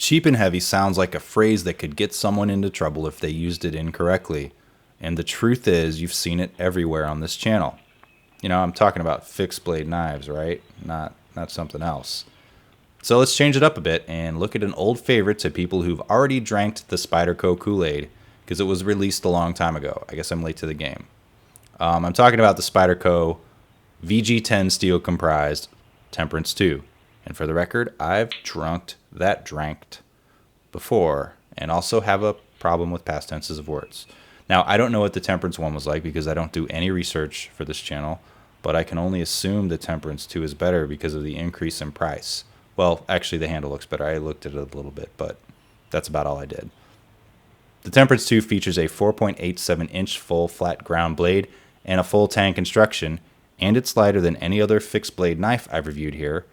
Cheap and heavy sounds like a phrase that could get someone into trouble if they used it incorrectly. And the truth is, you've seen it everywhere on this channel. You know, I'm talking about fixed blade knives, right? Not something else. So let's change it up a bit and look at an old favorite to people who've already drank the Spyderco Kool-Aid because it was released a long time ago. I guess I'm late to the game. I'm talking about the Spyderco VG-10 steel comprised Temperance 2. And for the record, I've dranked before and also have a problem with past tenses of words. Now, I don't know what the Temperance 1 was like because I don't do any research for this channel, but I can only assume the Temperance 2 is better because of the increase in price. Well, actually, the handle looks better. I looked at it a little bit, but that's about all I did. The Temperance 2 features a 4.87-inch full flat ground blade and a full tang construction, and it's lighter than any other fixed blade knife I've reviewed here,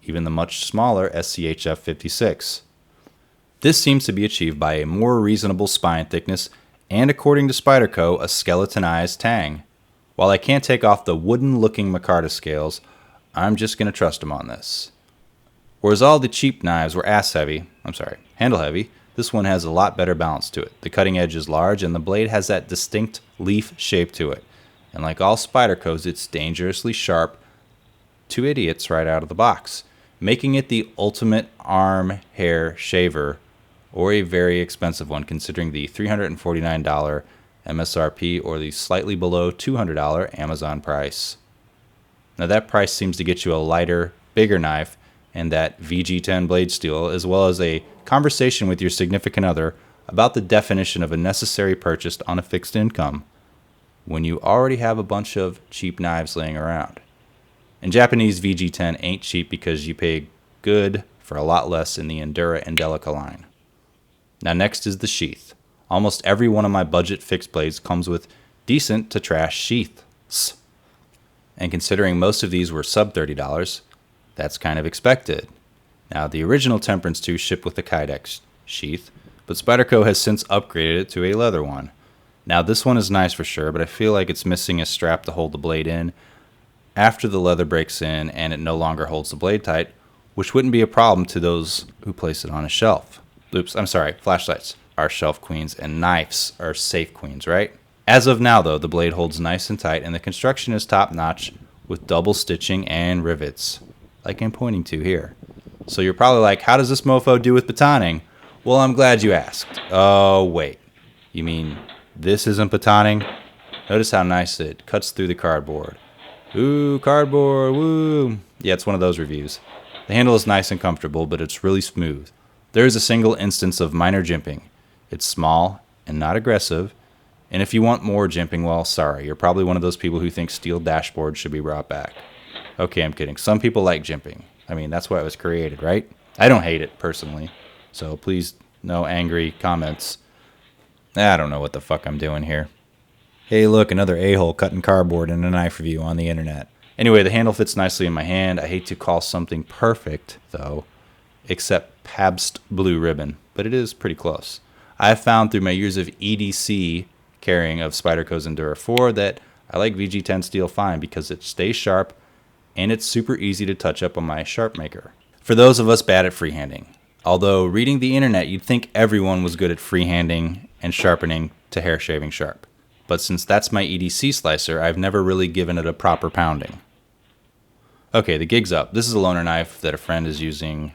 even the much smaller SCHF 56. This seems to be achieved by a more reasonable spine thickness and, according to Spyderco, a skeletonized tang. While I can't take off the wooden-looking micarta scales, I'm just going to trust them on this. Whereas all the cheap knives were handle heavy, this one has a lot better balance to it. The cutting edge is large and the blade has that distinct leaf shape to it. And like all Spydercos, it's dangerously sharp to idiots right out of the box, making it the ultimate arm hair shaver, or a very expensive one considering the $349 MSRP or the slightly below $200 Amazon price. Now that price seems to get you a lighter, bigger knife and that VG-10 blade steel, as well as a conversation with your significant other about the definition of a necessary purchase on a fixed income when you already have a bunch of cheap knives laying around. And Japanese VG-10 ain't cheap because you pay good for a lot less in the Endura and Delica line. Now next is the sheath. Almost every one of my budget fixed blades comes with decent to trash sheaths. And considering most of these were sub $30, that's kind of expected. Now the original Temperance 2 shipped with the Kydex sheath, but Spyderco has since upgraded it to a leather one. Now this one is nice for sure, but I feel like it's missing a strap to hold the blade in after the leather breaks in and it no longer holds the blade tight, which wouldn't be a problem to those who place it on a shelf. Flashlights are shelf queens and knives are safe queens, right? As of now though, the blade holds nice and tight and the construction is top notch with double stitching and rivets, like I'm pointing to here. So you're probably like, how does this mofo do with batoning? Well, I'm glad you asked. Oh, wait. You mean this isn't batoning? Notice how nice it cuts through the cardboard. Ooh, cardboard, woo. Yeah, it's one of those reviews. The handle is nice and comfortable, but it's really smooth. There is a single instance of minor jimping. It's small and not aggressive. And if you want more jimping, well, sorry. You're probably one of those people who think steel dashboards should be brought back. Okay, I'm kidding. Some people like jimping. I mean, that's why it was created, right? I don't hate it, personally. So please, no angry comments. I don't know what the fuck I'm doing here. Hey, look, another a-hole cutting cardboard in a knife review on the internet. Anyway, the handle fits nicely in my hand. I hate to call something perfect, though, except Pabst Blue Ribbon, but it is pretty close. I've found through my years of EDC carrying of Spyderco's Endura 4 that I like VG-10 steel fine because it stays sharp and it's super easy to touch up on my sharp maker. For those of us bad at freehanding, although reading the internet you'd think everyone was good at freehanding and sharpening to hair shaving sharp. But since that's my EDC slicer, I've never really given it a proper pounding. Okay, the gig's up. This is a loaner knife that a friend is using,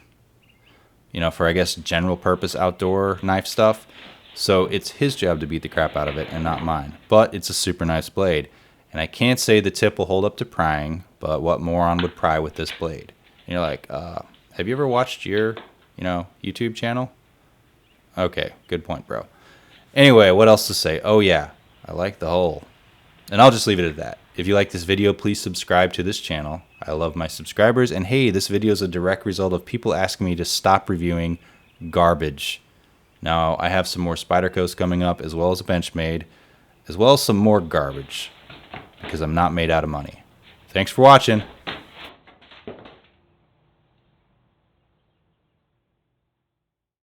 for I guess general purpose outdoor knife stuff. So it's his job to beat the crap out of it and not mine. But it's a super nice blade. And I can't say the tip will hold up to prying, but what moron would pry with this blade? And you're like, have you ever watched your, YouTube channel? Okay, good point, bro. Anyway, what else to say? Oh yeah, I like the hole. And I'll just leave it at that. If you like this video, please subscribe to this channel. I love my subscribers. And hey, this video is a direct result of people asking me to stop reviewing garbage. Now, I have some more Spydercos coming up, as well as a Benchmade, as well as some more garbage, because I'm not made out of money. Thanks for watching.